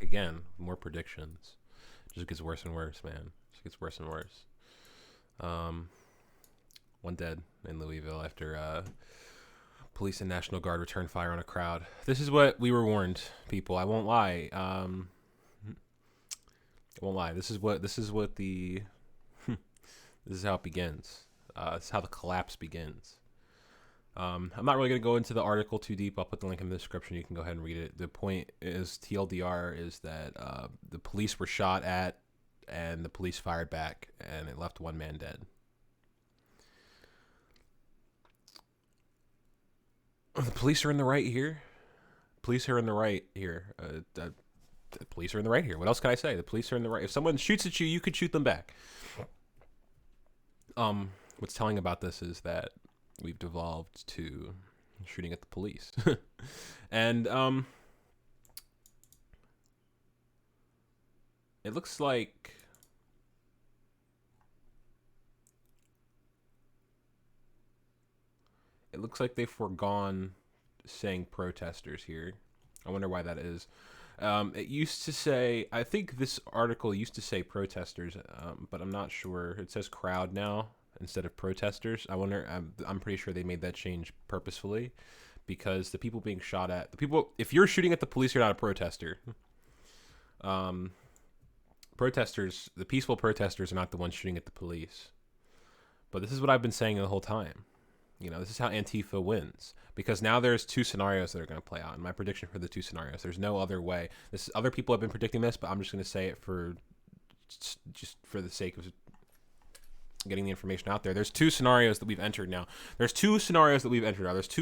Again, more predictions. Just gets worse and worse, man. Just gets worse and worse. Um, One dead in Louisville after police and National Guard returned fire on a crowd. This is what we were warned, people. I won't lie. I won't lie. This is what the this is how it begins. This is how the collapse begins. I'm not really going to go into the article too deep. I'll put the link in the description. You can go ahead and read it. The point is, TLDR is that the police were shot at, and the police fired back, and it left one man dead. The police are in the right here. Police are in the right here. The police are in the right here. What else can I say? The police are in the right. If someone shoots at you, you could shoot them back. What's telling about this is that we've devolved to shooting at the police, and it looks like they've foregone saying protesters here. I wonder why that is. It used to say, I think this article used to say protesters, but I'm not sure. It says crowd now instead of protesters. I wonder, I'm pretty sure they made that change purposefully because the people being shot at, if you're shooting at the police, you're not a protester. Protesters, the peaceful protesters are not the ones shooting at the police. But this is what I've been saying the whole time. This is how Antifa wins, because now there's two scenarios that are going to play out. And my prediction for the two scenarios, there's no other way. Other people have been predicting this, but I'm just going to say it just for the sake of getting the information out there. There's two scenarios that we've entered now. There's two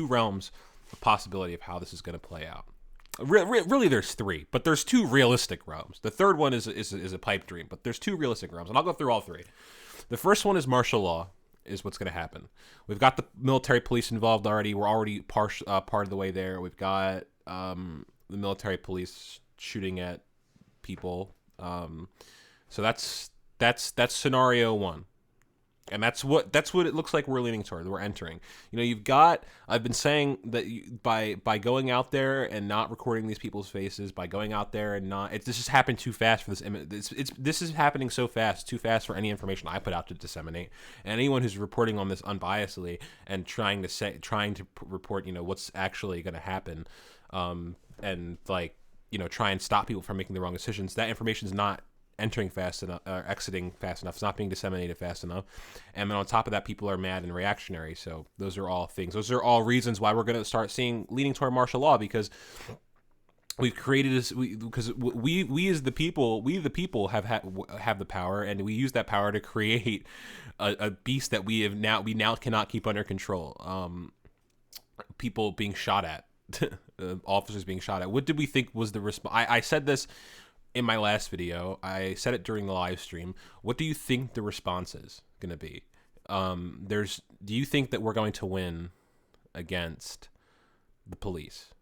realms of possibility of how this is going to play out. Really, there's three, but there's two realistic realms. The third one is a pipe dream, but there's two realistic realms, and I'll go through all three. The first one is martial law. Is what's going to happen. We've got the military police involved already. We're already part of the way there. We've got the military police shooting at people. So that's scenario one, and that's what it looks like we're leaning toward. We're entering. I've been saying that by going out there and not recording these people's faces, by going out there and this has happened too fast for this. This is happening so fast, too fast for any information I put out to disseminate. And anyone who's reporting on this unbiasedly and trying to report, what's actually going to happen, and try and stop people from making the wrong decisions. That information is not entering fast enough, or exiting fast enough. It's not being disseminated fast enough. And then on top of that, people are mad and reactionary. So those are all things. Those are all reasons why we're going to start leaning toward martial law, because we've created this. Because we as the people have the power, and we use that power to create a beast that we now cannot keep under control. People being shot at, officers being shot at. What did we think was the response? I said this in my last video. I said it during the live stream. What do you think the response is going to be? Do you think that we're going to win against the police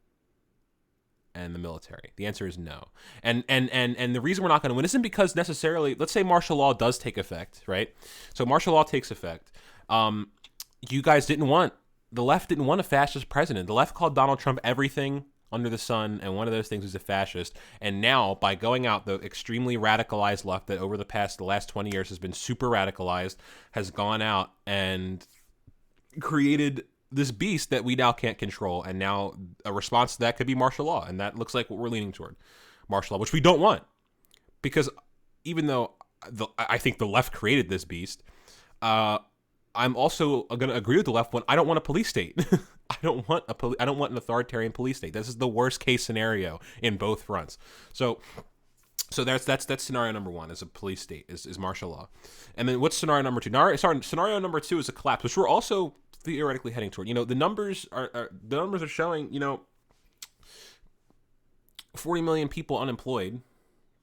and the military? The answer is no. And the reason we're not going to win isn't because necessarily, let's say martial law does take effect, right? So martial law takes effect. You guys the left didn't want a fascist president. The left called Donald Trump everything under the sun, and one of those things is a fascist. And now, by going out, the extremely radicalized left that over the last 20 years has been super radicalized, has gone out and created this beast that we now can't control. And now a response to that could be martial law, and that looks like what we're leaning toward. Martial law, which we don't want. Because even though I think the left created this beast, I'm also going to agree with the left when I don't want a police state. I don't want an authoritarian police state. This is the worst case scenario in both fronts. So that's scenario number one, is a police state, is martial law. And then what's scenario number two? Scenario number two is a collapse, which we're also theoretically heading toward. The numbers are showing, 40 million people unemployed.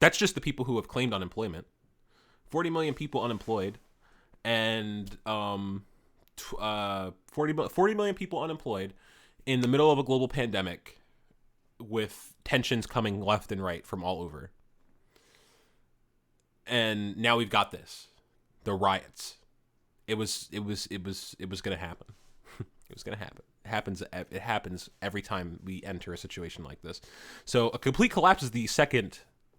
That's just the people who have claimed unemployment. 40 million people unemployed. And 40 million people unemployed in the middle of a global pandemic, with tensions coming left and right from all over. And now we've got the riots. It was going to happen. It was going to happen. It happens every time we enter a situation like this. So a complete collapse is the second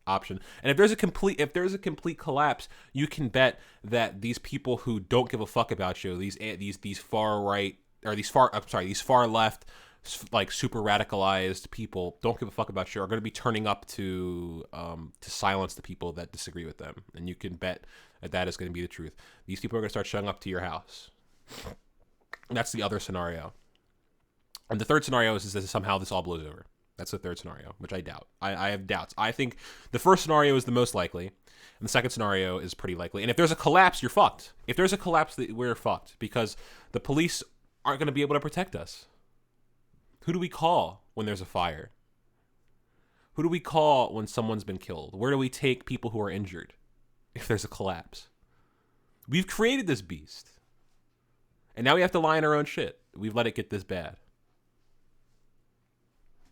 option. And if there's a complete collapse, you can bet that these people who don't give a fuck about you, these far right or these far left, like super radicalized people don't give a fuck about you, are going to be turning up to silence the people that disagree with them. And you can bet that is going to be the truth. These people are going to start showing up to your house. And that's the other scenario. And the third scenario is that somehow this all blows over. That's the third scenario, which I doubt. I have doubts. I think the first scenario is the most likely, and the second scenario is pretty likely. And if there's a collapse, you're fucked. If there's a collapse, we're fucked, because the police aren't going to be able to protect us. Who do we call when there's a fire? Who do we call when someone's been killed? Where do we take people who are injured if there's a collapse? We've created this beast. And now we have to lie in our own shit. We've let it get this bad.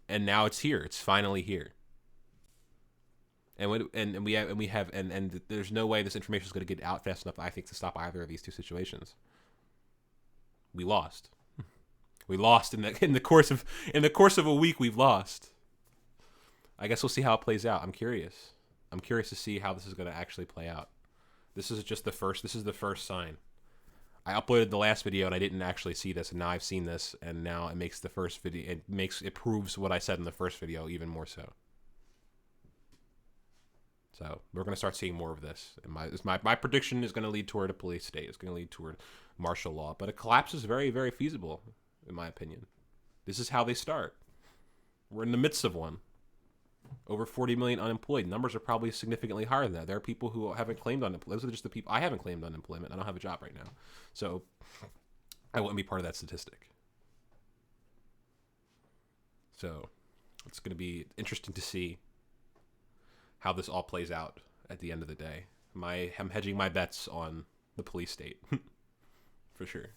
And now it's here. It's finally here. And there's no way this information is going to get out fast enough, I think, to stop either of these two situations. We lost. We lost in the course of a week. We've lost. I guess we'll see how it plays out. I'm curious. I'm curious to see how this is going to actually play out. This is the first sign. I uploaded the last video and I didn't actually see this, and now I've seen this, and now it makes the first video, it proves what I said in the first video even more so. So we're going to start seeing more of this. And my prediction is going to lead toward a police state. It's going to lead toward martial law. But a collapse is very, very feasible, in my opinion. This is how they start. We're in the midst of one. Over 40 million unemployed. Numbers are probably significantly higher than that. There are people who haven't claimed unemployment. Those are just the people. I haven't claimed unemployment. I don't have a job right now. So I wouldn't be part of that statistic. So it's going to be interesting to see how this all plays out at the end of the day. I'm hedging my bets on the police state. For sure.